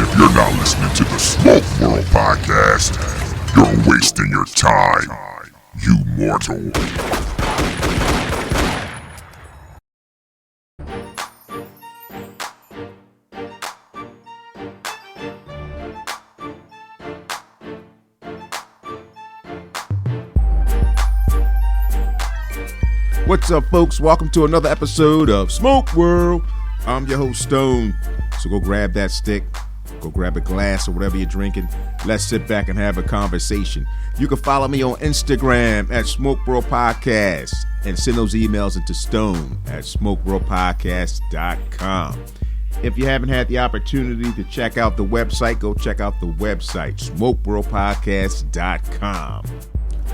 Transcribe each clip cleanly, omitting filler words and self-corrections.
If you're not listening to the Smoke World podcast, you're wasting your time, you mortal. What's up, folks? Welcome to another episode of Smoke World. I'm your host, Stone. So go grab that stick, go grab a glass or whatever you're drinking. Let's sit back and have a conversation. You can follow me on Instagram at Smoke World Podcast and send those emails into Stone at SmokeWorldPodcast.com. If you haven't had the opportunity to check out the website, go check out the website, SmokeWorldPodcast.com.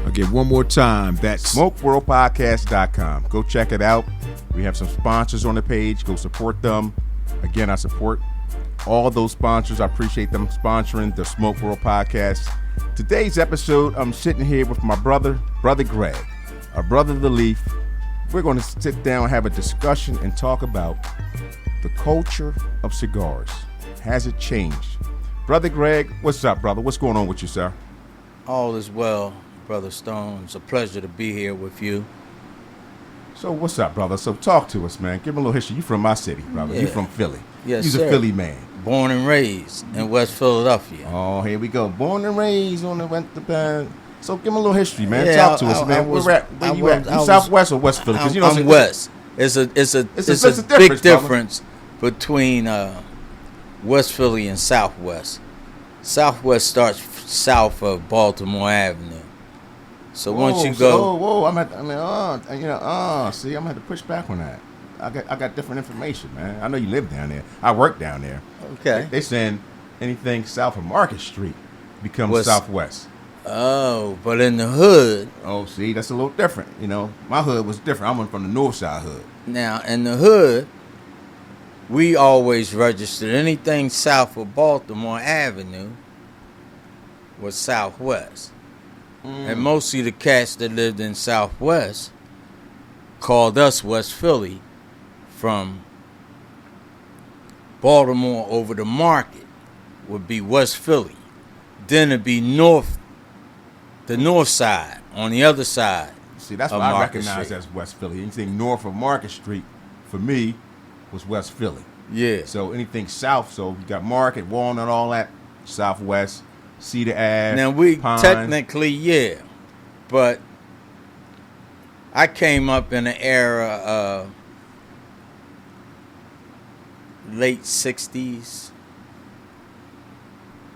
Again, one more time, that's SmokeWorldPodcast.com. Go check it out. We have some sponsors on the page. Go support them. Again, I support all those sponsors. I appreciate them sponsoring the Smoke World Podcast. Today's episode, I'm sitting here with my brother Greg, our brother the Leaf. We're going to sit down and have a discussion and talk about the culture of cigars. Has it changed? Brother Greg, what's up, brother? What's going on with you, sir? All is well, Brother Stone. It's a pleasure to be here with you. So what's up, brother? So talk to us, man. Give me a little history. You from my city, brother. Yeah. You from Philly. Yes, You's sir. a Philly man. Born and raised in West Philadelphia. Oh, here we go. Born and raised on the So give me a little history, man. Yeah, Talk to us, man. Where you at? You Southwest or West Philly? Because I'm West. It's a big difference between West Philly and Southwest. Southwest starts south of Baltimore Avenue. So once you go, see, I'm gonna have to push back on that. I got different information, man. I know you live down there. I work down there. Okay. They saying anything south of Market Street becomes Southwest. Oh, but in the hood. Oh, see, that's a little different. You know, my hood was different. I went from the north side hood. Now, in the hood, we always registered anything south of Baltimore Avenue was Southwest. And mostly the cats that lived in Southwest called us West Philly from Baltimore over the market would be West Philly. Then it'd be the north side on the other side. See, that's what I recognize as West Philly. Anything north of Market Street, for me, was West Philly. Yeah. So anything south, so you got Market, Walnut, all that, Southwest. Cedar Ave. Now we Pine. technically, yeah, but I came up in an era of late 60s.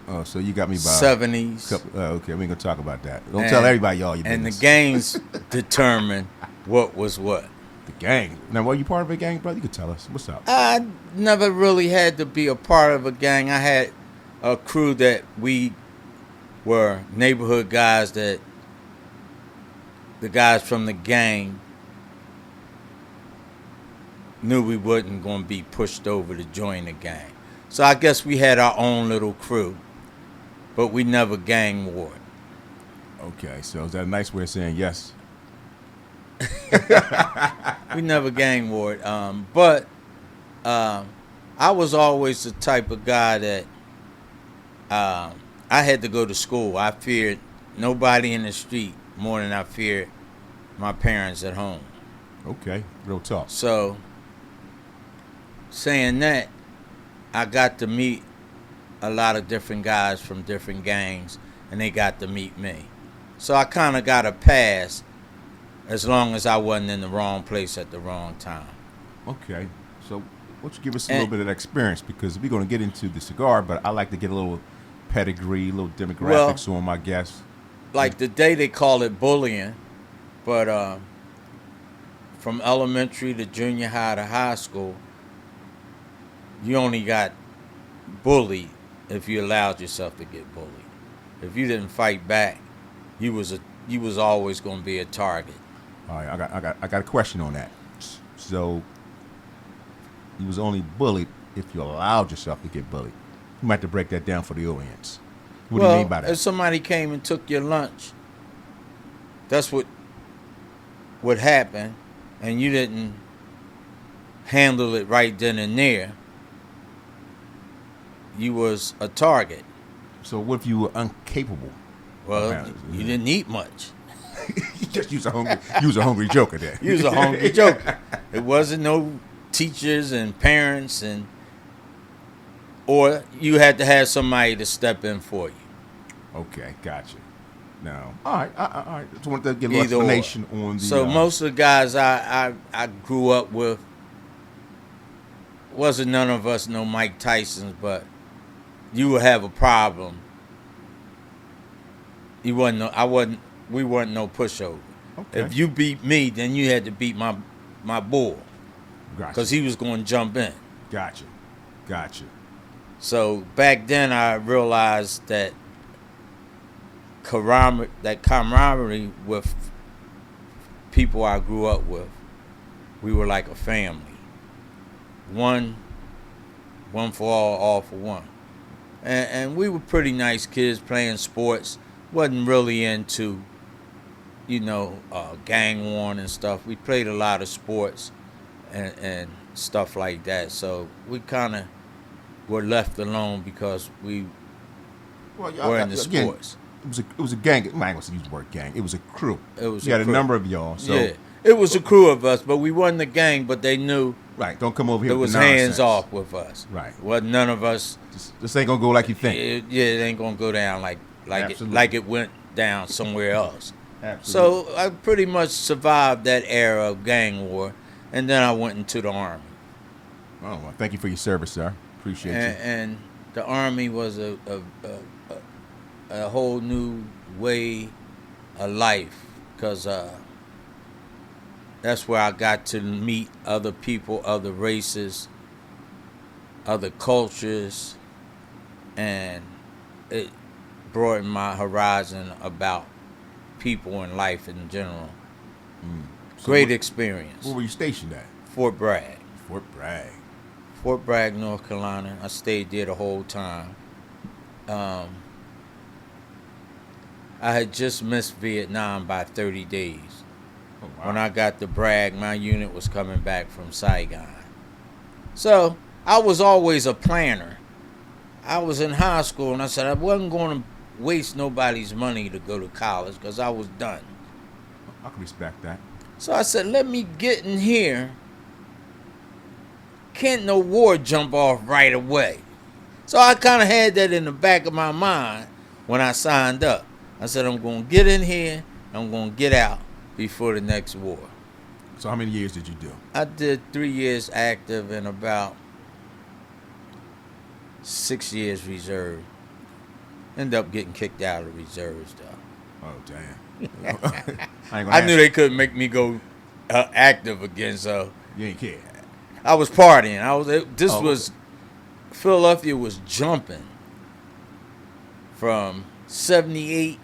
Oh, so you got me by 70s. Okay, we ain't gonna talk about that. Don't tell everybody all your business. And the gangs determined what was what. The gang. Now, were you part of a gang, brother? You could tell us. What's up? I never really had to be a part of a gang. I had a crew that we were neighborhood guys that the guys from the gang knew we wasn't going to be pushed over to join the gang. So I guess we had our own little crew, but we never gang warred. Okay, so is that a nice way of saying yes? We never gang warred. But I was always the type of guy that I had to go to school. I feared nobody in the street more than I feared my parents at home. Okay, real talk. So, saying that, I got to meet a lot of different guys from different gangs, and they got to meet me. So I kind of got a pass as long as I wasn't in the wrong place at the wrong time. Okay, so why don't you give us a little bit of that experience, because we're going to get into the cigar, but I like to get a little pedigree, a little demographics on my guests. Like today they call it bullying, but from elementary to junior high to high school, you only got bullied if you allowed yourself to get bullied. If you didn't fight back, you was always going to be a target. All right, I got a question on that. So you was only bullied if you allowed yourself to get bullied. You might have to break that down for the audience. What do you mean by that? If somebody came and took your lunch, that's what would happen, and you didn't handle it right then and there, you was a target. So what if you were incapable? Well, you didn't eat much. Just you was a hungry joker there. You was a hungry joker. It wasn't no teachers and parents or you had to have somebody to step in for you. Okay, gotcha. Now, all right. Just wanted to get a little explanation on the. So most of the guys I grew up with wasn't none of us no Mike Tysons, but you would have a problem. We weren't no pushover. Okay. If you beat me, then you had to beat my bull, because he was going to jump in. Gotcha. So back then I realized that camaraderie with people I grew up with, we were like a family. One for all for one. And we were pretty nice kids playing sports. Wasn't really into, gang war and stuff. We played a lot of sports and stuff like that. So we kind of were left alone because we were in the sports. It was a gang. I ain't gonna use the word gang. It was a crew. You had a number of y'all. So. Yeah, it was a crew of us, but we wasn't a gang. But they knew. Right. Don't come over here. It with was nonsense. hands off with us. Right. Wasn't none of us. This ain't gonna go like you think. It ain't gonna go down like it went down somewhere else. Absolutely. So I pretty much survived that era of gang war, and then I went into the Army. Oh, well, thank you for your service, sir. Appreciate you. And the Army was a whole new way of life, because that's where I got to meet other people, other races, other cultures, and it broadened my horizon about people and life in general. So Great experience. Where were you stationed at? Fort Bragg. Fort Bragg, North Carolina. I stayed there the whole time. I had just missed Vietnam by 30 days. Oh, wow. When I got to Bragg, my unit was coming back from CIGAR. So I was always a planner. I was in high school, and I said I wasn't going to waste nobody's money to go to college because I was done. I can respect that. So I said, let me get in here. Can't no war jump off right away. So I kind of had that in the back of my mind when I signed up. I said, I'm going to get in here, I'm going to get out before the next war. So how many years did you do? I did 3 years active and about 6 years reserve. Ended up getting kicked out of reserves, though. Oh, damn. I knew they couldn't make me go active again, so you ain't care. I was partying. Philadelphia was jumping from 78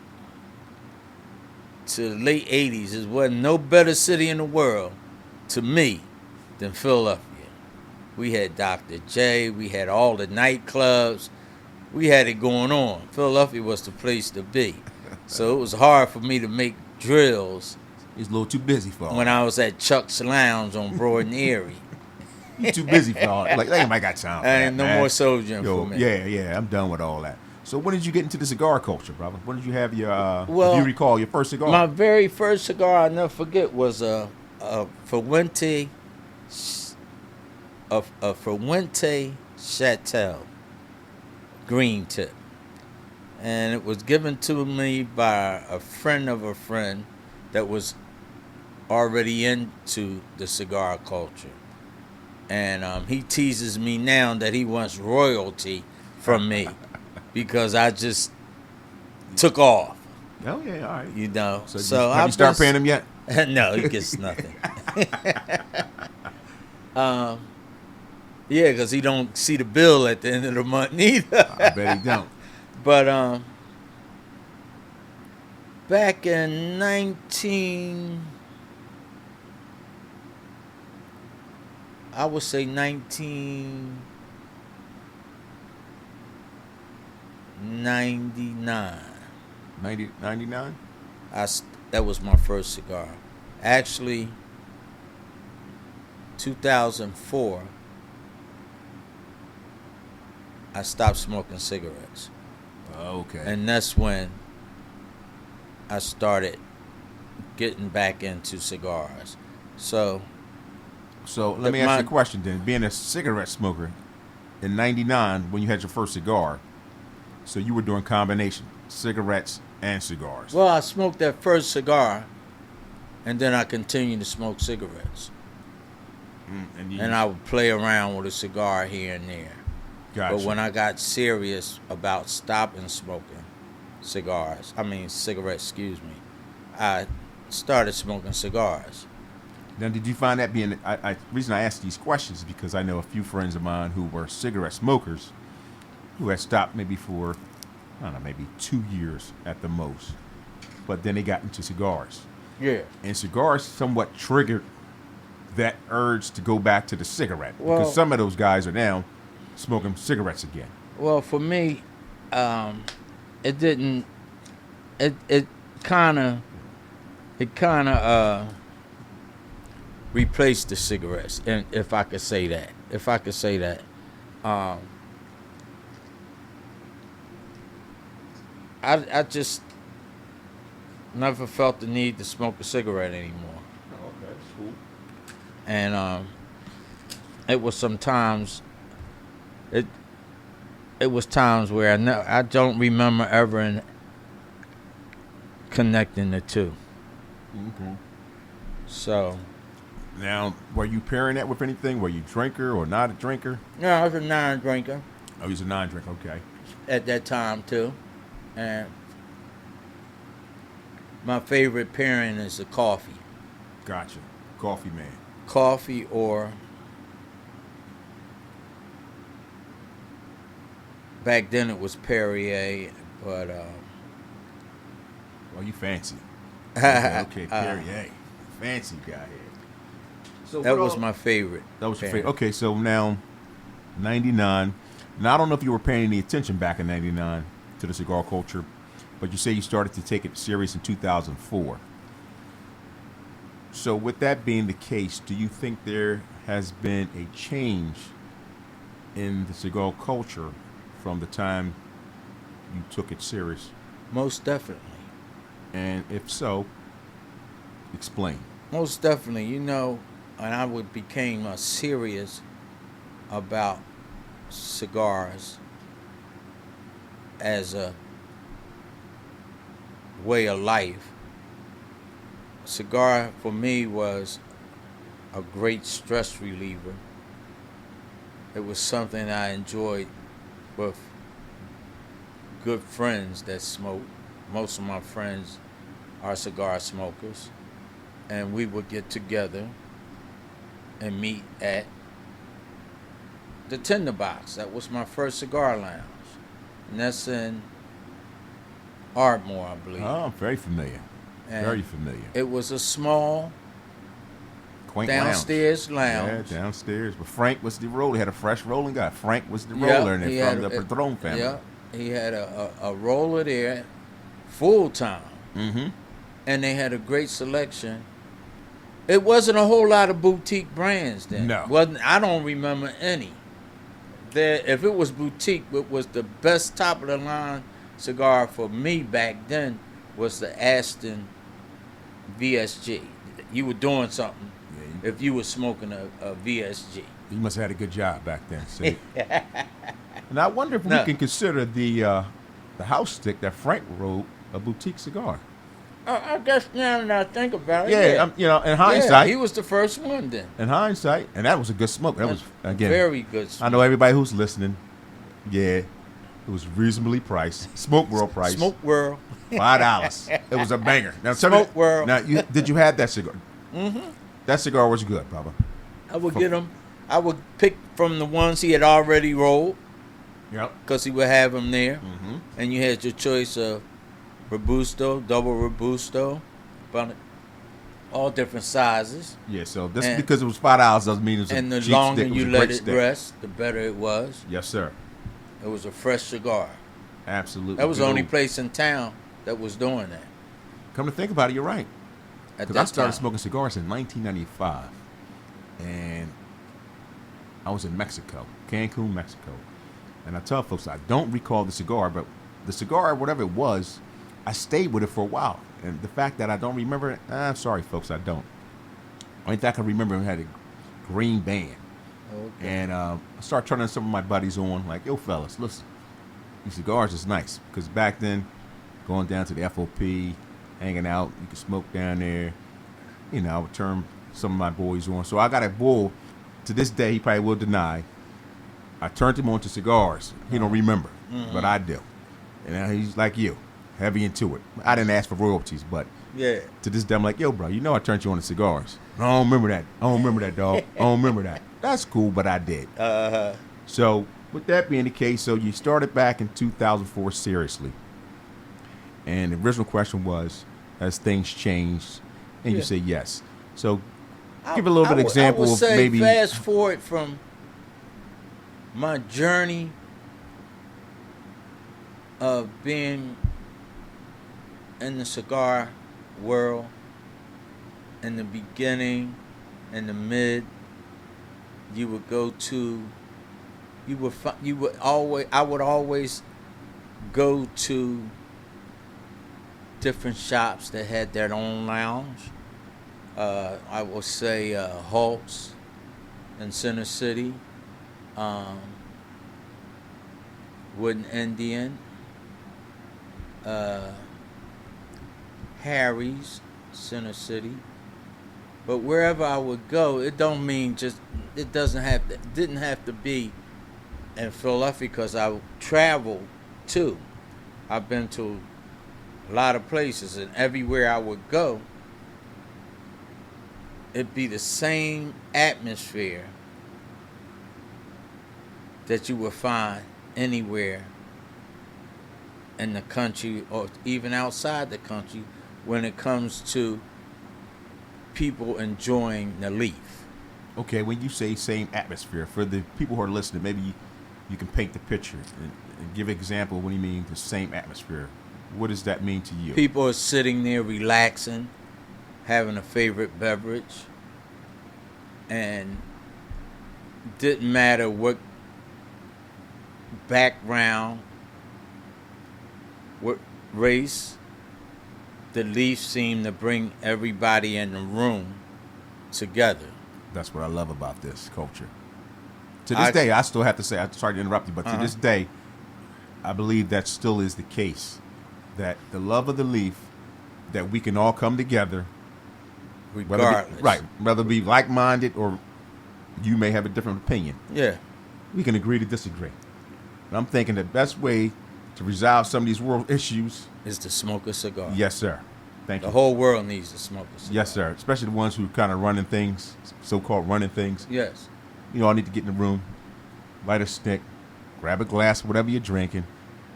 to the late 80s. There wasn't no better city in the world to me than Philadelphia. We had Dr. J, we had all the nightclubs, we had it going on. Philadelphia was the place to be. So it was hard for me to make drills. He's a little too busy for all when I was at Chuck's Lounge on Broad and Erie. You too busy for all. Like anybody got time for that, ain't no more soldiering for me. Yeah, I'm done with all that. So when did you get into the cigar culture, brother? When did you have your, well, if you recall, your first cigar? My very first cigar, I'll never forget, was a Fuente Chateau green tip. And it was given to me by a friend of a friend that was already into the cigar culture. And he teases me now that he wants royalty from me because I just took off. Oh, yeah, all right. You know. So have you started paying him yet? No, he gets nothing. Yeah, because he don't see the bill at the end of the month neither. I bet he don't. But back in I would say 1999. 99? That was my first cigar. Actually, 2004, I stopped smoking cigarettes. Okay. And that's when I started getting back into cigars. So let me ask you a question then. Being a cigarette smoker in '99 when you had your first cigar, so you were doing combination cigarettes and cigars. well, I smoked that first cigar, and then I continued to smoke cigarettes. And I would play around with a cigar here and there. Gotcha. But when I got serious about stopping smoking cigarettes, I started smoking cigars. Now, did you find that being? The reason I ask these questions is because I know a few friends of mine who were cigarette smokers, who had stopped maybe for, I don't know, maybe 2 years at the most, but then they got into cigars. Yeah. And cigars somewhat triggered that urge to go back to the cigarette, Well, because some of those guys are now smoking cigarettes again. Well, for me, it didn't. It kind of replaced the cigarettes, and if I could say that, I just never felt the need to smoke a cigarette anymore. Oh, okay, that's cool. And it was sometimes it was times where I don't remember ever connecting the two. Mm-hmm. So now, were you pairing that with anything? Were you a drinker or not a drinker? yeah, I was a non-drinker Oh, he's a non-drinker. Okay. at that time too, and my favorite pairing is the coffee. Gotcha. Coffee man. Coffee or back then it was Perrier, but Well, you fancy. Okay, Perrier. Fancy guy here. So that was my favorite. That was your pairing. favorite. Okay, so now, 99. Now, I don't know if you were paying any attention back in 99 to the cigar culture, but you say you started to take it serious in 2004. So with that being the case, do you think there has been a change in the cigar culture from the time you took it serious? Most definitely. And if so, explain. Most definitely. You know, and I became serious about cigars as a way of life. Cigar for me was a great stress reliever. It was something I enjoyed with good friends that smoke. Most of my friends are cigar smokers, and we would get together and meet at the Tinderbox. That was my first cigar lounge, and that's in Ardmore, I believe. Oh, very familiar. And very familiar. It was a small Quaint downstairs lounge. Yeah, downstairs. But Frank was the roller. He had a fresh rolling guy. Frank was the roller, and from the Padron family. Yeah, he had a roller there, full time. Mm-hmm. And they had a great selection. It wasn't a whole lot of boutique brands then. No. I don't remember any. If it was boutique, it was the best top of the line cigar for me back then was the Aston VSG. You were doing something if you were smoking a VSG. You must have had a good job back then. See? And I wonder if we can consider the house stick that Frank rolled a boutique cigar. I guess now that I think about it. Yeah, you know, in hindsight. He was the first one then. In hindsight, and that was a good smoke. That was, again, very good smoke. I know everybody who's listening. Yeah, it was reasonably priced. Smoke World price. Smoke World. $5. It was a banger. Now, Smoke World. Now, did you have that cigar? Mm-hmm. That cigar was good, Papa. I would get him. I would pick from the ones he had already rolled. Yep. Because he would have them there. Mm-hmm. And you had your choice of Robusto, double Robusto, but all different sizes. Yeah, so just because it was $5 doesn't mean it was a cheap stick. And the longer you let it stick. rest, the better it was. Yes, sir. It was a fresh cigar. Absolutely. That was the only place in town that was doing that. Come to think about it, you're right. Because I started time. smoking cigars in 1995, and I was in Mexico, Cancun, Mexico, And I tell folks I don't recall the cigar, but the cigar, whatever it was, I stayed with it for a while. And the fact that I don't remember it, I'm sorry, folks, I don't. Only thing I can remember, it had a green band. Okay. And I started turning some of my buddies on, like, yo, fellas, listen, these cigars is nice. Because back then, going down to the FOP, hanging out, you could smoke down there. You know, I would turn some of my boys on. So I got a bull. To this day, he probably will deny. I turned him on to cigars. He don't remember, but I do. And he's like you, heavy into it. I didn't ask for royalties, but Yeah. to this day, I'm like, yo, bro, you know I turned you on to cigars. I don't remember that. I don't remember that, dog. I don't remember that. That's cool, but I did. So with that being the case, so you started back in 2004 seriously. And the original question was, has things changed? And you say yes. So give a little bit of example I would of say maybe. fast forward from my journey of being in the cigar world in the beginning, in the mid. You would go to. I would always go to different shops that had their own lounge. I will say Halt's in Center City, Wooden Indian, Harry's, Center City. But wherever I would go, it didn't have to be in Philadelphia, because I traveled too. I've been to a lot of places, and everywhere I would go, it'd be the same atmosphere that you would find anywhere in the country or even outside the country when it comes to people enjoying the leaf. Okay, when you say same atmosphere, for the people who are listening, maybe you can paint the picture and give an example of what do you mean the same atmosphere. What does that mean to you? People are sitting there relaxing, having a favorite beverage, and didn't matter what background, what race, the leaf seemed to bring everybody in the room together. That's what I love about this culture. To this day, I still have to say, I'm sorry to interrupt you, but to this day, I believe that still is the case. That the love of the leaf, that we can all come together, Regardless. whether it be like-minded or you may have a different opinion. Yeah. We can agree to disagree. And I'm thinking the best way to resolve some of these world issues Is to smoke a cigar. Yes, sir. Thank you. The whole world needs to smoke a cigar. Yes, sir. Especially the ones who kind of running things, so-called running things. Yes. You all need to get in the room, light a stick, grab a glass, whatever you're drinking,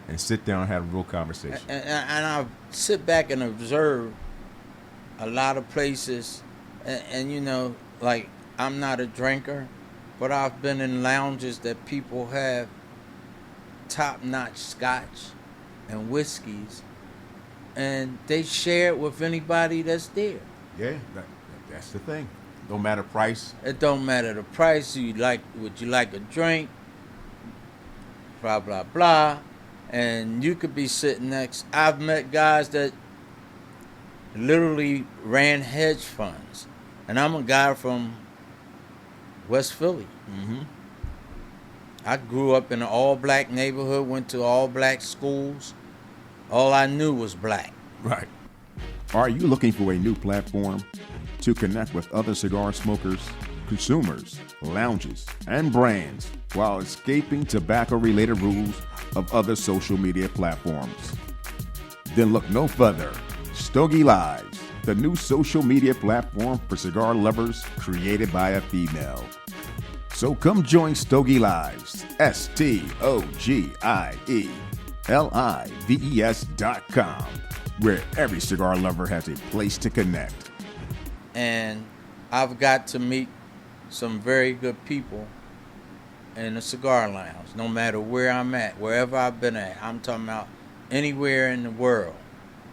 and sit down and have a real conversation. And I sit back and observe a lot of places, and you know, like, I'm not a drinker, but I've been in lounges that people have top-notch scotch and whiskeys, and they share it with anybody that's there. Yeah, that's the thing. Don't matter price. It don't matter the price. Would you like a drink? Blah blah blah, and you could be sitting next. I've met guys that literally ran hedge funds, and I'm a guy from West Philly. Mm-hmm. I grew up in an all-black neighborhood, went to all-black schools. All I knew was black. Right. Are you looking for a new platform to connect with other cigar smokers, consumers, lounges, and brands while escaping tobacco-related rules of other social media platforms? Then look no further. Stogie Lives, the new social media platform for cigar lovers created by a female. So come join Stogie Lives, STOGIELIVES.com, where every cigar lover has a place to connect. And I've got to meet some very good people in the cigar lounge, no matter where I'm at, wherever I've been at. I'm talking about anywhere in the world.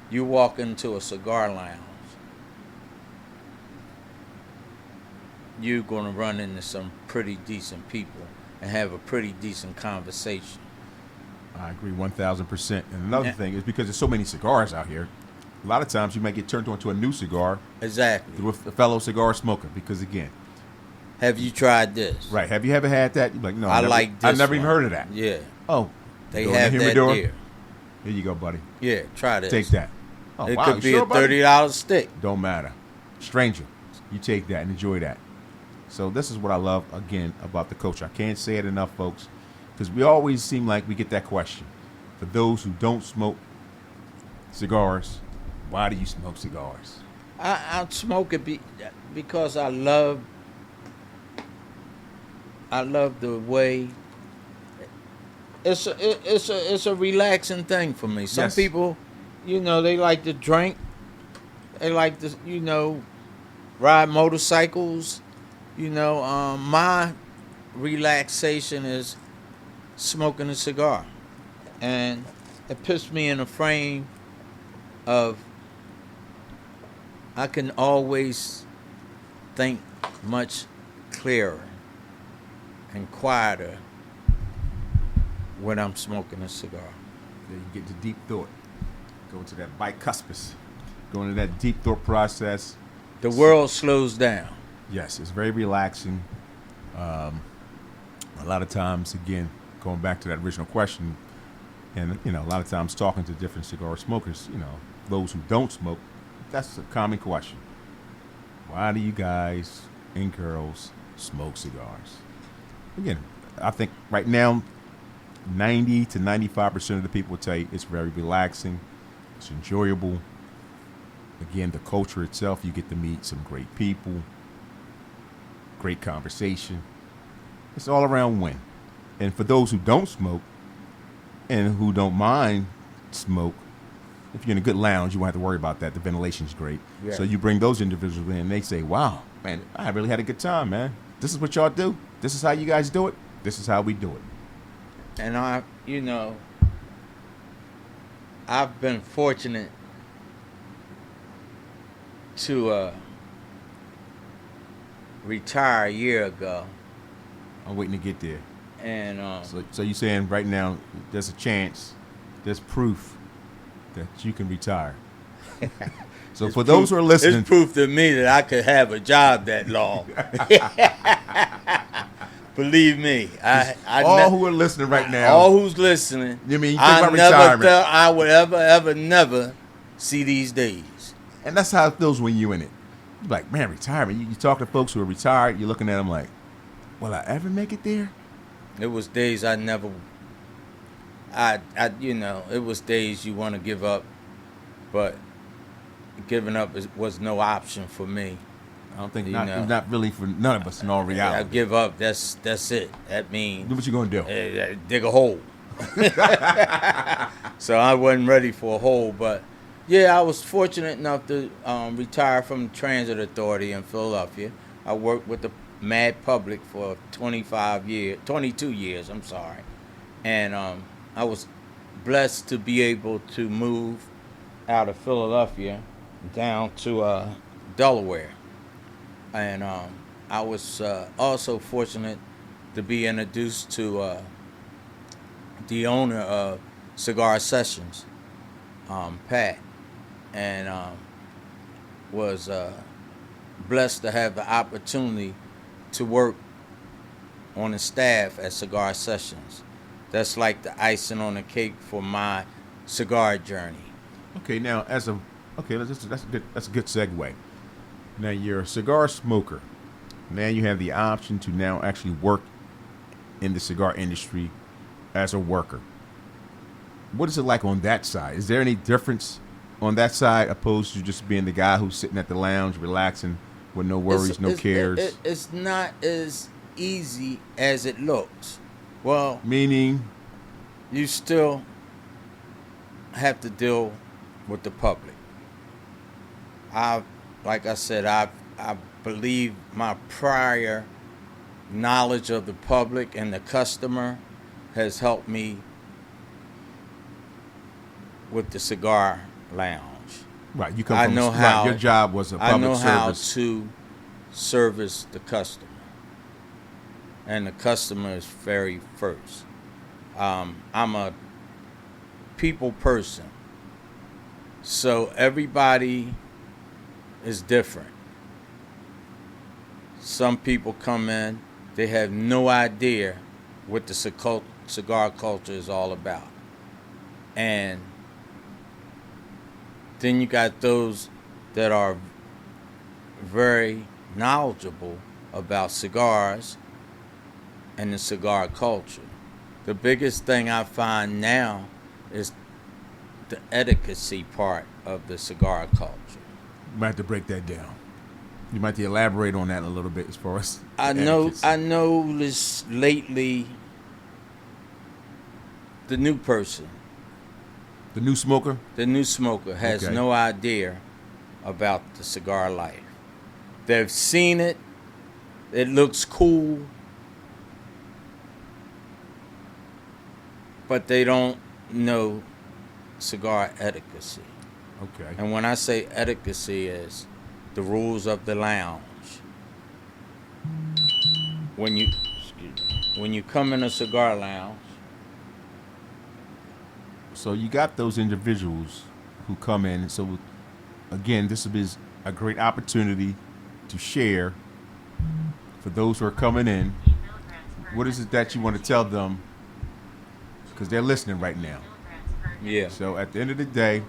You walk into a cigar lounge, you're going to run into some pretty decent people and have a pretty decent conversation. I agree 1,000%. And another thing is because there's so many cigars out here, a lot of times you might get turned on to a new cigar Exactly. through a fellow cigar smoker. Because again, Have you tried this? right? Have you ever had that? You're like, no, I like this I've never even one. heard of that. Yeah. Oh, They go in the have that humidor. there. Here you go, buddy. Yeah, try this. Take that. Oh, It wow, could you be sure, a buddy? $30 stick. Don't matter. Stranger, you take that and enjoy that. So this is what I love, again, about the culture. I can't say it enough, folks, because we always seem like we get that question. For those who don't smoke cigars, why do you smoke cigars? I smoke it because I love the way it's a relaxing thing for me. Some Yes. people, they like to drink. They like to, ride motorcycles. My relaxation is smoking a cigar. And it puts me in a frame of I can always think much clearer and quieter when I'm smoking a cigar. Then you get to deep thought. Go into that bicuspid. Go into that deep thought process. The world slows down. Yes, it's very relaxing. A lot of times, again, going back to that original question, and a lot of times talking to different cigar smokers, those who don't smoke, that's a common question. Why do you guys and girls smoke cigars? Again, I think right now, 90 to 95% of the people will tell you it's very relaxing, it's enjoyable. Again, the culture itself, you get to meet some great people, great conversation. It's all around win. And for those who don't smoke and who don't mind smoke, if you're in a good lounge, you won't have to worry about that. The ventilation's great. Yeah. So you bring those individuals in and they say, wow, man, I really had a good time, man. This is what y'all do. This is how you guys do it. This is how we do it. And I've been fortunate to retire a year ago. I'm waiting to get there. And So you're saying right now there's a chance, there's proof that you can retire. So for those who are listening, it's proof to me that I could have a job that long. Believe me, all who are listening right now, all who's listening, you mean you think I about never retirement. thought I would never see these days. And that's how it feels when you're in it. You're like, man, retirement. You talk to folks who are retired, you're looking at them like, will I ever make it there? It was days it was days you want to give up, but giving up was no option for me. I don't think not really for none of us in all I reality. give up. That's it. That means Do what you gonna do? dig a hole. So I wasn't ready for a hole, but yeah, I was fortunate enough to retire from the Transit Authority in Philadelphia. I worked with the Mad Public for 22 years, I'm sorry. And I was blessed to be able to move out of Philadelphia down to Delaware. And I was also fortunate to be introduced to the owner of Cigar Sessions, Pat, and was blessed to have the opportunity to work on the staff at Cigar Sessions. That's like the icing on the cake for my cigar journey. Okay, now that's a good segue. Now you're a cigar smoker. Now you have the option to now actually work in the cigar industry as a worker. What is it like on that side? Is there any difference on that side opposed to just being the guy who's sitting at the lounge relaxing with no worries, no cares? It's not as easy as it looks. Well, Meaning? you still have to deal with the public. Like I said, I believe my prior knowledge of the public and the customer has helped me with the cigar lounge. Right, you come I from know how your job was a I public know how service. to service the customer, and the customer is very first. I'm a people person. So everybody is different. Some people come in, they have no idea what the cigar culture is all about. And then you got those that are very knowledgeable about cigars and the cigar culture. The biggest thing I find now is the etiquette part of the cigar culture. You might have to break that down. You might have to elaborate on that a little bit as far as I know this lately. The new person, the new smoker has Okay. no idea about the cigar life. They've seen it. It looks cool. But they don't know cigar etiquette. Okay. And when I say etiquette is the rules of the lounge. When you come in a cigar lounge, So you got those individuals who come in. So again, this is a great opportunity to share for those who are coming in. What is it that you want to tell them? Because they're listening right now. yeah. So at the end of the day,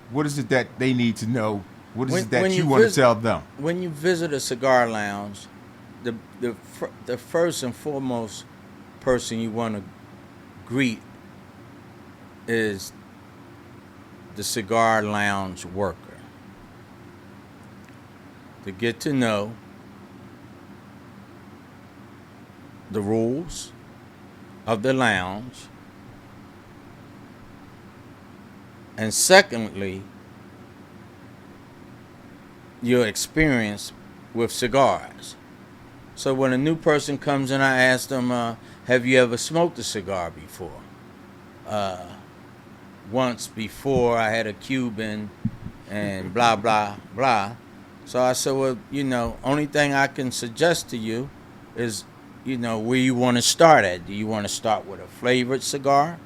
what is it that they need to know? What is When- it that when you you want to visit- tell them? When you visit a cigar lounge, the first and foremost person you want to greet is the cigar lounge worker. To get to know the rules of the lounge, and secondly, your experience with cigars. So when a new person comes in, I ask them, have you ever smoked a cigar before? Once before, I had a Cuban and blah, blah, blah. So I said, well, only thing I can suggest to you is, where you want to start at. Do you want to start with a flavored cigar?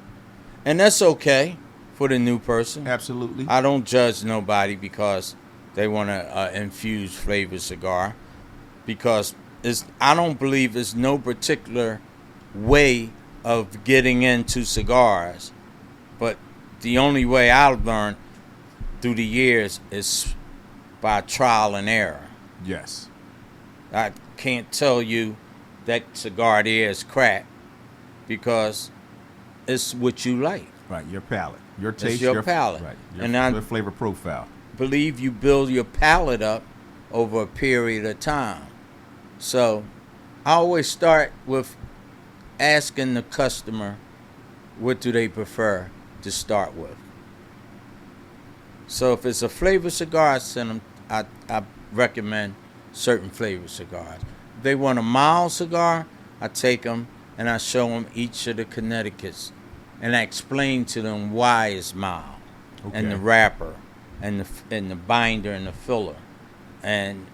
And that's okay for the new person. Absolutely. I don't judge nobody because they want to infuse flavored cigar, because I don't believe there's no particular way of getting into cigars, but the only way I've learned through the years is by trial and error. Yes. I can't tell you that cigar there is crap, because it's what you like. Right. Your palate. Your taste. your palate. Right. And Your flavor profile. Believe you build your palate up over a period of time. So I always start with asking the customer, what do they prefer to start with? So if it's a flavored cigar, I recommend certain flavored cigars. If they want a mild cigar, I take them and I show them each of the Connecticut's, and I explain to them why it's mild, and the wrapper, and the binder and the filler, and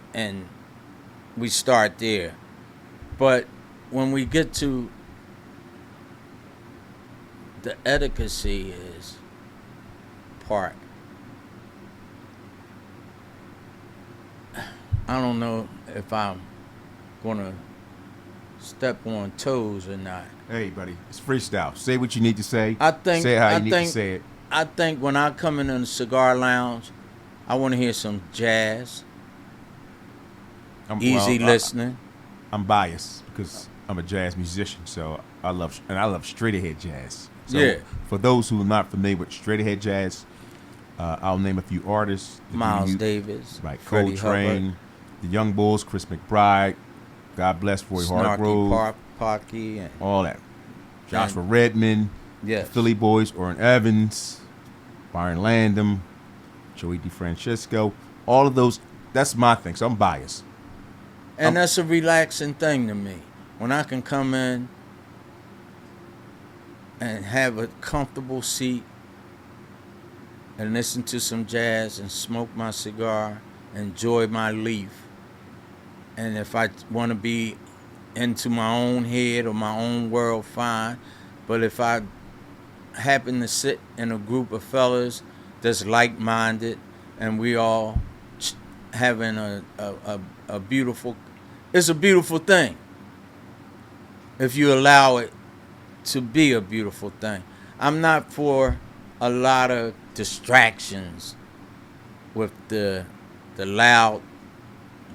we start there. But when we get to the etiquette is part, I don't know if I'm gonna step on toes or not. Hey, buddy, it's freestyle. Say what you need to say. I think say it how I you need think, to say it. I think when I come in a cigar lounge, I want to hear some jazz, easy listening. I'm biased because I'm a jazz musician, so I love straight ahead jazz. So Yeah. For those who are not familiar with straight ahead jazz, I'll name a few artists. Miles Davis, right? Freddie Coltrane, Hubbard, the Young Bulls, Chris McBride, God bless Roy Hargrove, Parky, and all that. Joshua Redmond, yes. Philly Boys, Orrin Evans, Byron Landon, Joey DeFrancisco, all of those. That's my thing. So I'm biased. And that's a relaxing thing to me. When I can come in and have a comfortable seat and listen to some jazz and smoke my cigar, enjoy my leaf. And if I want to be into my own head or my own world, fine. But if I happen to sit in a group of fellas that's like-minded, and we all having a beautiful. It's a beautiful thing. If you allow it to be a beautiful thing. I'm not for a lot of distractions with the loud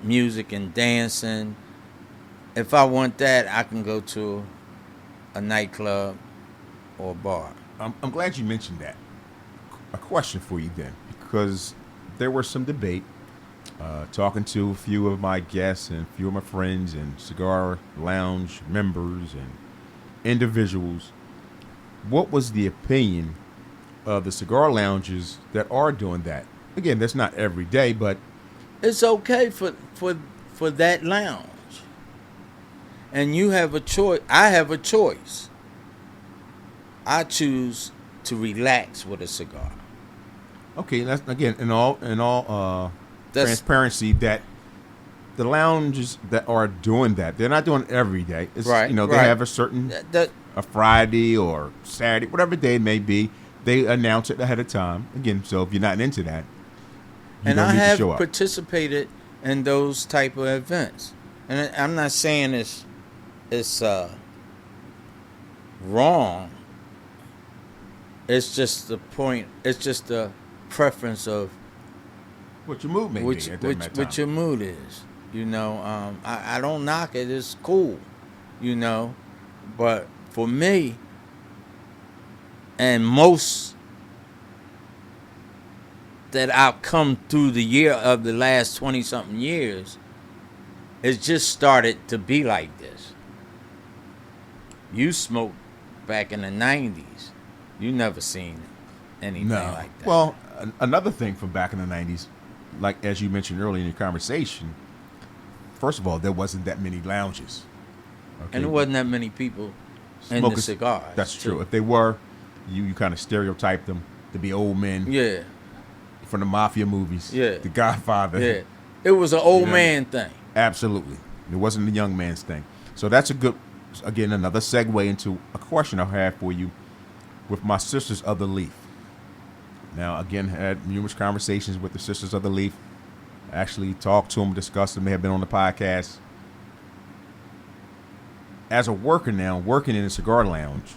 music and dancing. If I want that, I can go to a nightclub or a bar. I'm glad you mentioned that. A question for you then, because there was some debate talking to a few of my guests and a few of my friends and cigar lounge members and individuals. What was the opinion of the cigar lounges that are doing that? Again, that's not every day, but it's okay for that lounge. And you have a choice. I have a choice. I choose to relax with a cigar. Okay, that's again in all transparency that the lounges that are doing that, they're not doing it every day. It's, right. You know, they right. have a certain a Friday or Saturday, whatever day it may be. They announce it ahead of time. Again, so if you're not into that, you don't need to show up. Participated in those type of events, and I'm not saying it's wrong. It's just the point. It's just the preference of what your mood may be at that time. What your mood is. You know, I don't knock it. It's cool, you know. But for me, and most that I've come through the year of the last 20-something years, it's just started to be like this. You smoked back in the 90s. You never seen anything like that. Well, another thing from back in the 90s, like as you mentioned earlier in your conversation, first of all, there wasn't that many lounges. Okay? And there wasn't that many people in the cigars. That's true. If they were, you kind of stereotyped them to be old men. Yeah. From the mafia movies. Yeah. The Godfather. Yeah. It was an old man thing. Absolutely. It wasn't a young man's thing. So that's a good, again, another segue into a question I have for you with my Sisters of the Leaf. Now, again, had numerous conversations with the Sisters of the Leaf. Actually talked to them, discussed them. They have been on the podcast. As a worker now, working in a cigar lounge,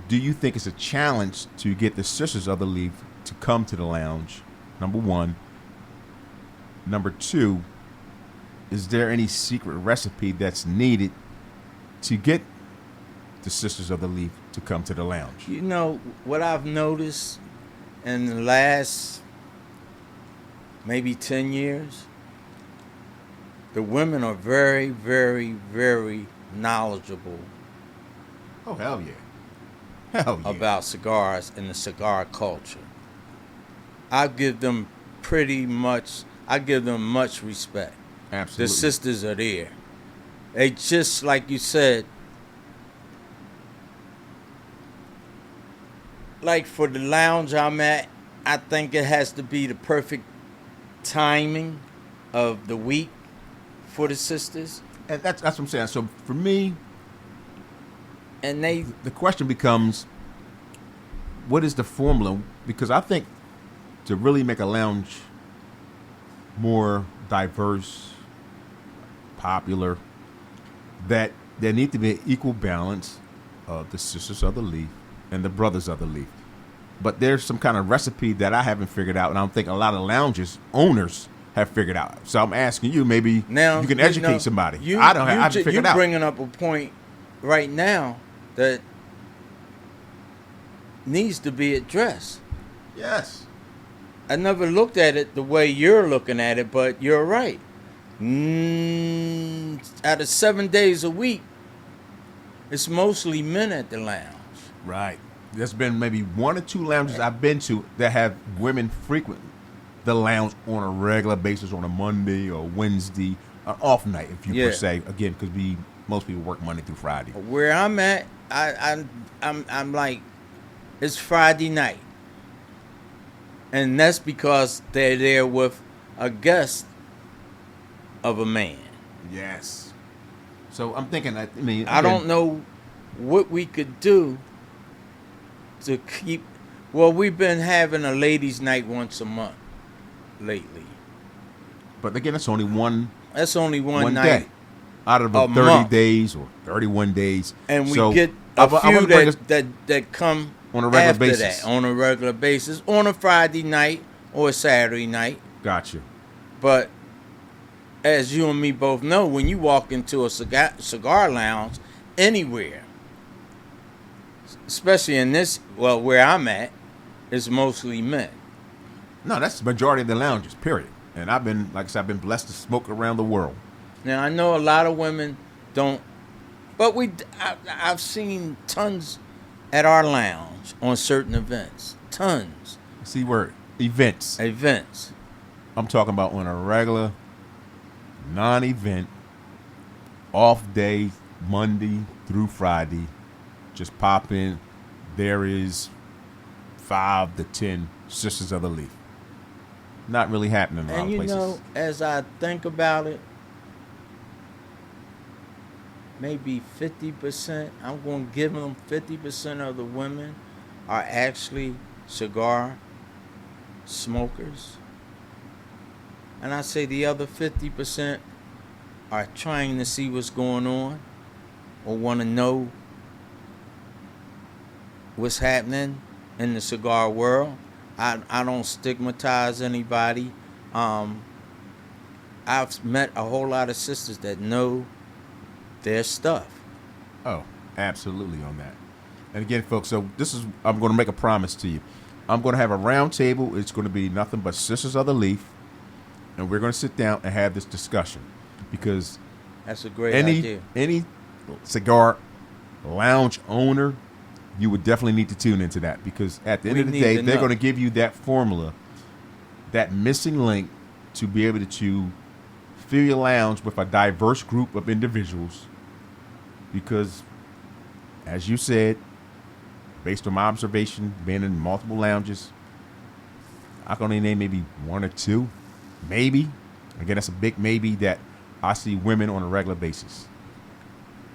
do you think it's a challenge to get the Sisters of the Leaf to come to the lounge? Number one. Number two, is there any secret recipe that's needed to get the Sisters of the Leaf to come to the lounge? You know, what I've noticed in the last maybe 10 years, the women are very, very, very knowledgeable. Oh, hell yeah. Hell yeah. About cigars and the cigar culture. I give them much respect. Absolutely. The sisters are there. They just, like you said, like for the lounge I'm at, I think it has to be the perfect timing of the week for the sisters. And that's what I'm saying. So for me, and the question becomes, what is the formula? Because I think to really make a lounge more diverse, popular, that there need to be an equal balance of the Sisters of the Leaf and the Brothers of the Leaf. But there's some kind of recipe that I haven't figured out, and I don't think a lot of lounges owners have figured out. So I'm asking you, maybe now, you can educate somebody. I haven't figured it out. You're bringing up a point right now that needs to be addressed. Yes. I never looked at it the way you're looking at it, but you're right. Out of 7 days a week, it's mostly men at the lounge. Right. There's been maybe one or two lounges I've been to that have women frequent the lounge on a regular basis on a Monday or Wednesday, an off night, if you per se. Again, because most people work Monday through Friday. Where I'm at, I'm like, it's Friday night. And that's because they're there with a guest of a man. Yes. So I'm thinking, I don't know what we could do to keep. Well, we've been having a ladies' night once a month lately. But again, it's only one. That's only one night day out of a 30 month. days or 31 days, and we so get I a few wanna bring us that come on a regular after basis. that on a regular basis on a Friday night or a Saturday night. Gotcha. But as you and me both know, when you walk into a cigar lounge anywhere, especially in this, well, where I'm at, it's mostly men. No, that's the majority of the lounges. Period. And I've been, like I said, I've been blessed to smoke around the world. Now I know a lot of women don't, but I've seen tons at our lounge on certain events. Tons. See where events. I'm talking about on a regular, non-event, off day, Monday through Friday. Just pop in. There is 5 to 10 Sisters of the Leaf. Not really happening in a lot And of you places. know, as I think about it, maybe 50%, I'm going to give them 50% of the women are actually cigar smokers. And I say the other 50% are trying to see what's going on or want to know what's happening in the cigar world. I don't stigmatize anybody. I've met a whole lot of sisters that know their stuff. Oh, absolutely on that. And again, folks, so I'm going to make a promise to you. I'm going to have a round table. It's going to be nothing but Sisters of the Leaf. And we're going to sit down and have this discussion. Because that's a great idea. Any cigar lounge owner, you would definitely need to tune into that. Because at the end of the day, they're going to give you that formula, that missing link to be able to fill your lounge with a diverse group of individuals. Because, as you said, based on my observation, being in multiple lounges, I can only name maybe 1 or 2, maybe. Again, that's a big maybe that I see women on a regular basis.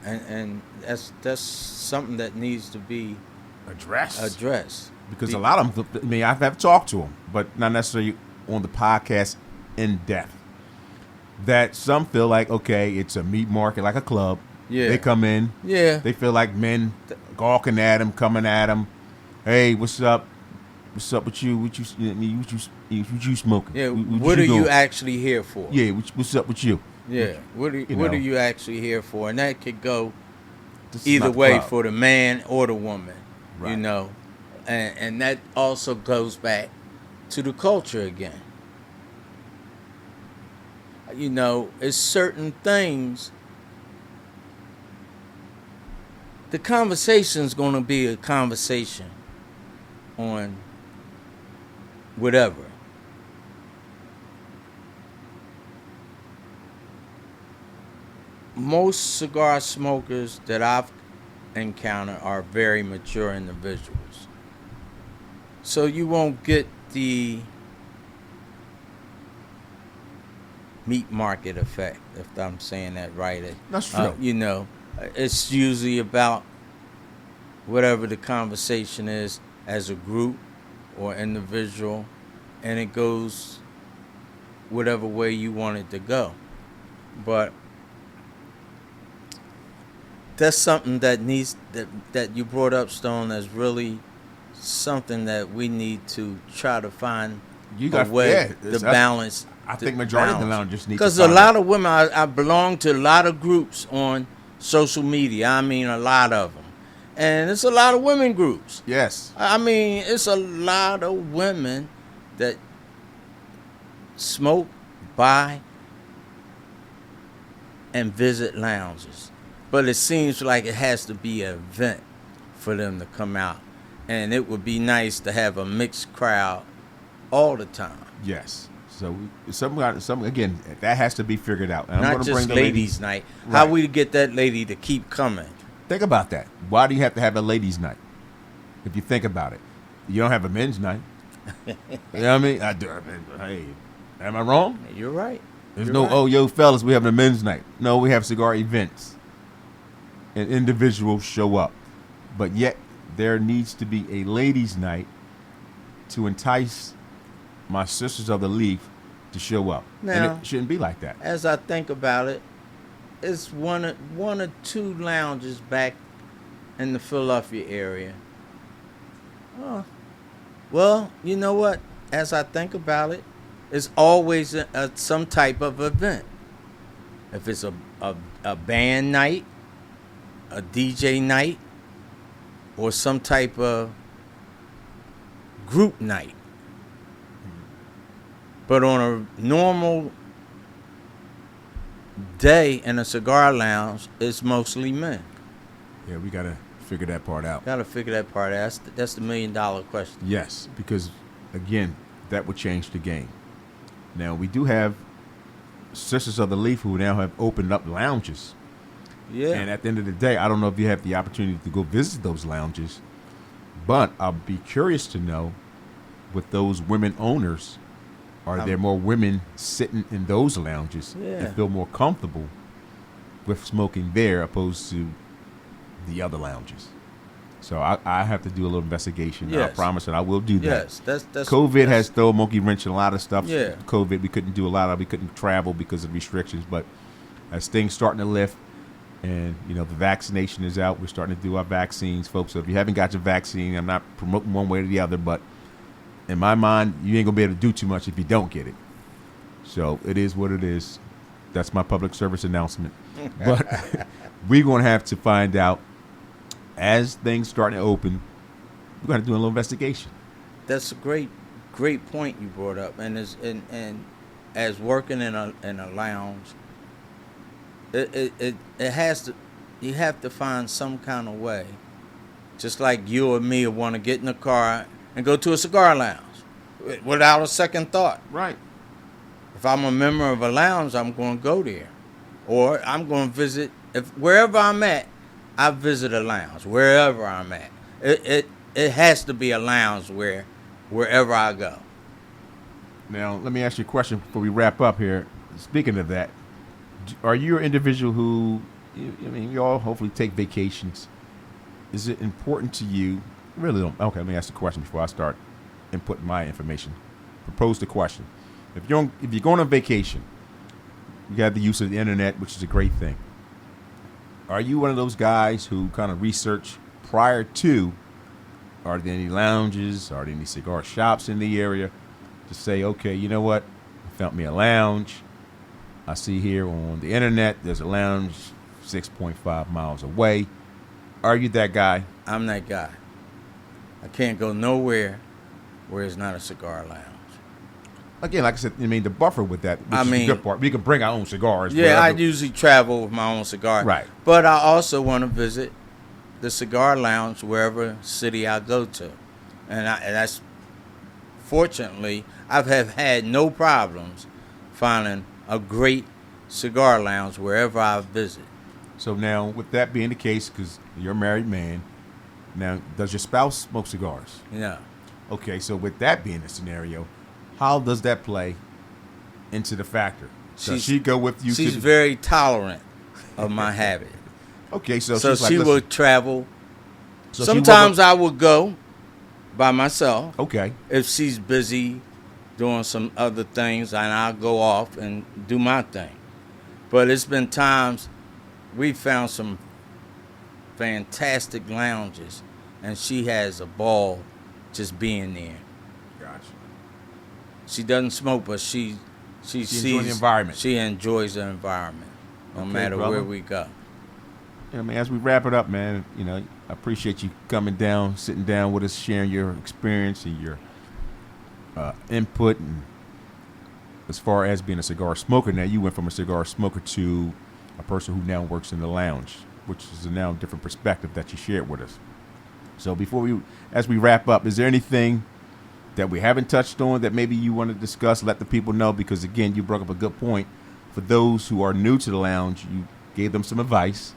And that's something that needs to be addressed. Because a lot of them, I mean, I've talked to them, but not necessarily on the podcast in depth. That some feel like, okay, it's a meat market, like a club. Yeah. They come in. Yeah. They feel like men gawking at them, coming at them. Hey, what's up? What's up with you? What you smoking? Yeah. What are you actually here for? Yeah. What's up with you? Yeah. What are you actually here for? And that could go This is either not the way club. for the man or the woman. Right. You know, and that also goes back to the culture again. You know, it's certain things. The conversation's going to be a conversation on whatever. Most cigar smokers that I've encountered are very mature individuals. So you won't get the meat market effect, if I'm saying that right. That's true. You know, it's usually about whatever the conversation is as a group or individual, and it goes whatever way you want it to go. But that's something that needs that you brought up, Stone, as really something that we need to try to find a way to balance. I think majority of the lounges need to because a lot of women, I belong to a lot of groups on social media. I mean, a lot of them, and it's a lot of women groups. Yes. I mean, it's a lot of women that smoke, buy, and visit lounges. But it seems like it has to be an event for them to come out. And it would be nice to have a mixed crowd all the time. Yes. So some again, that has to be figured out. And Not I'm gonna just bring the ladies' night. Right. How we get that lady to keep coming? Think about that. Why do you have to have a ladies' night? If you think about it, you don't have a men's night. You know what I mean? Hey, am I wrong? You're right. There's oh, yo, fellas, we having a men's night. No, we have cigar events. And individuals show up. But yet, there needs to be a ladies' night to entice my sisters of the Leaf to show up. Now, and it shouldn't be like that. As I think about it, it's one or two lounges back in the Philadelphia area. Oh, well, you know what? As I think about it, it's always some type of event. If it's a band night, a DJ night, or some type of group night. But on a normal day in a cigar lounge, it's mostly men. Yeah, we got to figure that part out. Got to figure that part out. That's the $1 million question. Yes, because, again, that would change the game. Now, we do have Sisters of the Leaf who now have opened up lounges. Yeah. And at the end of the day, I don't know if you have the opportunity to go visit those lounges, but I'll be curious to know, with those women owners, are there more women sitting in those lounges and feel more comfortable with smoking there opposed to the other lounges? So I have to do a little investigation. Yes. I promise, and I will do that. Yes, that's COVID has thrown a monkey wrench in a lot of stuff. Yeah. COVID, we couldn't do a lot of. We couldn't travel because of restrictions. But as things starting to lift, and the vaccination is out, we're starting to do our vaccines, folks. So if you haven't got your vaccine, I'm not promoting one way or the other, but in my mind, you ain't gonna be able to do too much if you don't get it. So it is what it is. That's my public service announcement. But we're gonna have to find out as things starting to open. We're gonna do a little investigation. That's a great point you brought up, and as working in a lounge, it has to. You have to find some kind of way, just like you or me want to get in a car and go to a cigar lounge without a second thought. Right. If I'm a member of a lounge, I'm going to go there, or I'm going to visit. Wherever I'm at, I visit a lounge. Wherever I'm at, it has to be a lounge wherever I go. Now, let me ask you a question before we wrap up here. Speaking of that, are you an individual who, you all hopefully take vacations? Is it important to you? Really don't. Okay, let me ask the question before I start inputting my information. Propose the question. If you're going on vacation, you got the use of the internet, which is a great thing. Are you one of those guys who kind of research prior to, are there any lounges, are there any cigar shops in the area, to say, okay, you know what, I found me a lounge. I see here on the internet there's a lounge 6.5 miles away. Are you that guy? I'm that guy. I can't go nowhere where it's not a cigar lounge. Again, like I said, the buffer with that, which is the good part. We can bring our own cigars. Yeah, I usually travel with my own cigar. Right. But I also want to visit the cigar lounge wherever city I go to. And that's, fortunately, I've had no problems finding a great cigar lounge wherever I visit. So now, with that being the case, because you're a married man, now, does your spouse smoke cigars? No. Okay, so with that being the scenario, how does that play into the factor? Does she go with you? She's very tolerant of my habit. Okay, so she like, will travel. So sometimes I will go by myself. Okay. If she's busy doing some other things, and I'll go off and do my thing. But it's been times we found some fantastic lounges, and she has a ball just being there. Gotcha. She doesn't smoke, but she sees the environment. She enjoys the environment, no matter where we go. Yeah, man, as we wrap it up, man, I appreciate you coming down, sitting down with us, sharing your experience and your input, and as far as being a cigar smoker. Now, you went from a cigar smoker to a person who now works in the lounge, which is a now different perspective that you shared with us. So as we wrap up, is there anything that we haven't touched on that maybe you want to discuss? Let the people know, because again, you brought up a good point. For those who are new to the lounge, you gave them some advice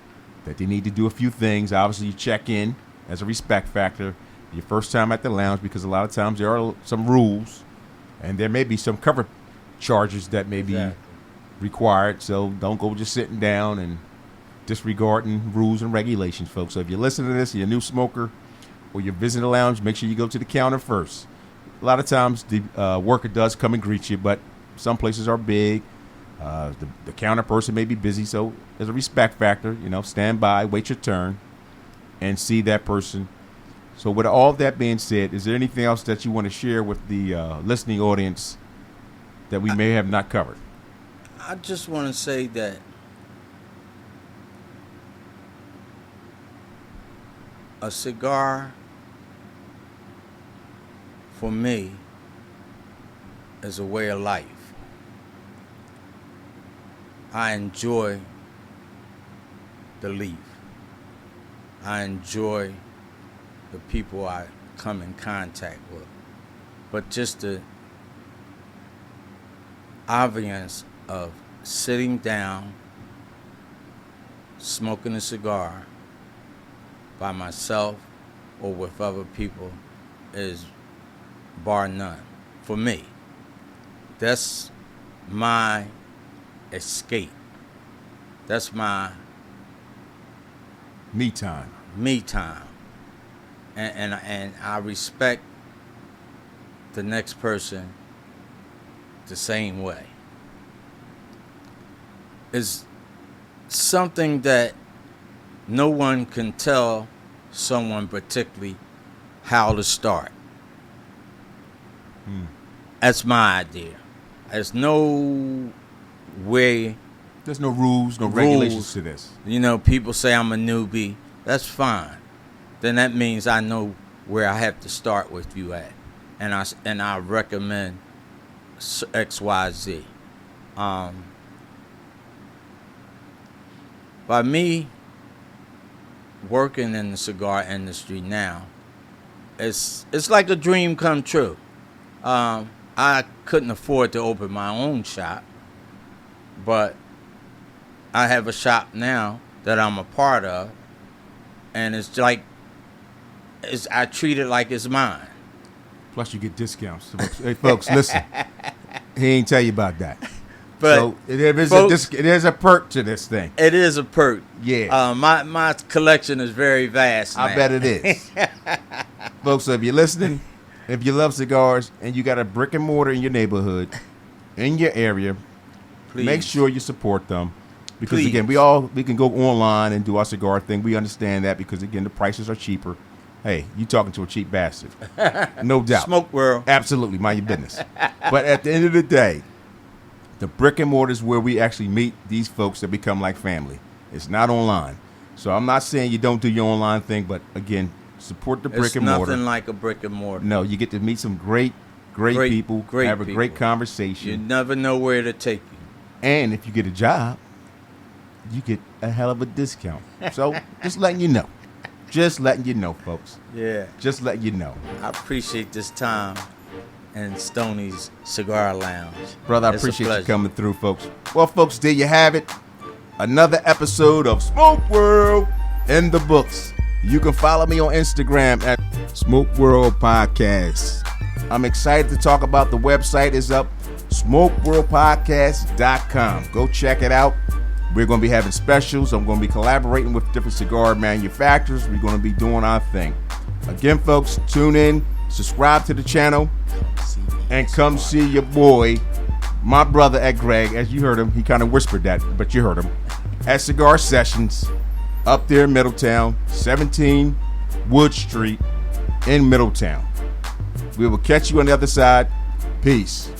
that they need to do a few things. Obviously, you check in as a respect factor your first time at the lounge, because a lot of times there are some rules and there may be some cover charges that may be required. So don't go just sitting down and disregarding rules and regulations, folks. So if you're listening to this, you're a new smoker, or you're visiting the lounge, make sure you go to the counter first. A lot of times the worker does come and greet you, but some places are big. The counter person may be busy, so there's a respect factor. Stand by, wait your turn, and see that person. So with all that being said, is there anything else that you want to share with the listening audience that we may have not covered? I just want to say that a cigar, for me, is a way of life. I enjoy the leaf. I enjoy the people I come in contact with. But just the obvious of sitting down, smoking a cigar by myself or with other people is bar none for me. That's my escape. That's my me time. And I respect the next person the same way. It's something that no one can tell someone particularly how to start. That's my idea. There's no way. There's no rules, no regulations to this. People say I'm a newbie. That's fine. Then that means I know where I have to start with you at, and I recommend XYZ. By me working in the cigar industry now, it's like a dream come true. I couldn't afford to open my own shop, but I have a shop now that I'm a part of, and it's like I treat it like it's mine. Plus, you get discounts. Hey, folks, listen. He ain't tell you about that. But so it is a perk to this thing. It is a perk. Yeah. My collection is very vast now. I bet it is. Folks, so if you're listening, if you love cigars and you got a brick and mortar in your neighborhood, in your area, Please. Make sure you support them. Because, Please. again, we can go online and do our cigar thing. We understand that because, again, the prices are cheaper. Hey, you talking to a cheap bastard. No doubt. Smoke world. Absolutely. Mind your business. But at the end of the day, the brick and mortar is where we actually meet these folks that become like family. It's not online. So I'm not saying you don't do your online thing, but, again, support the brick and mortar. It's nothing like a brick and mortar. No, you get to meet some great people, have a great conversation. You never know where to take you. And if you get a job, you get a hell of a discount. So just letting you know. Just letting you know, folks. Yeah. Just letting you know. I appreciate this time in Stoney's Cigar Lounge. Brother, I appreciate you coming through, folks. Well, folks, there you have it. Another episode of Smoke World in the books. You can follow me on Instagram at Smoke World Podcast. I'm excited to talk about the website is up, smokeworldpodcast.com. Go check it out. We're going to be having specials. I'm going to be collaborating with different cigar manufacturers. We're going to be doing our thing. Again, folks, tune in, subscribe to the channel, and come see your boy, my brother at Greg. As you heard him, he kind of whispered that, but you heard him. At Cigar Sessions, up there in Middletown, 17 Wood Street in Middletown. We will catch you on the other side. Peace.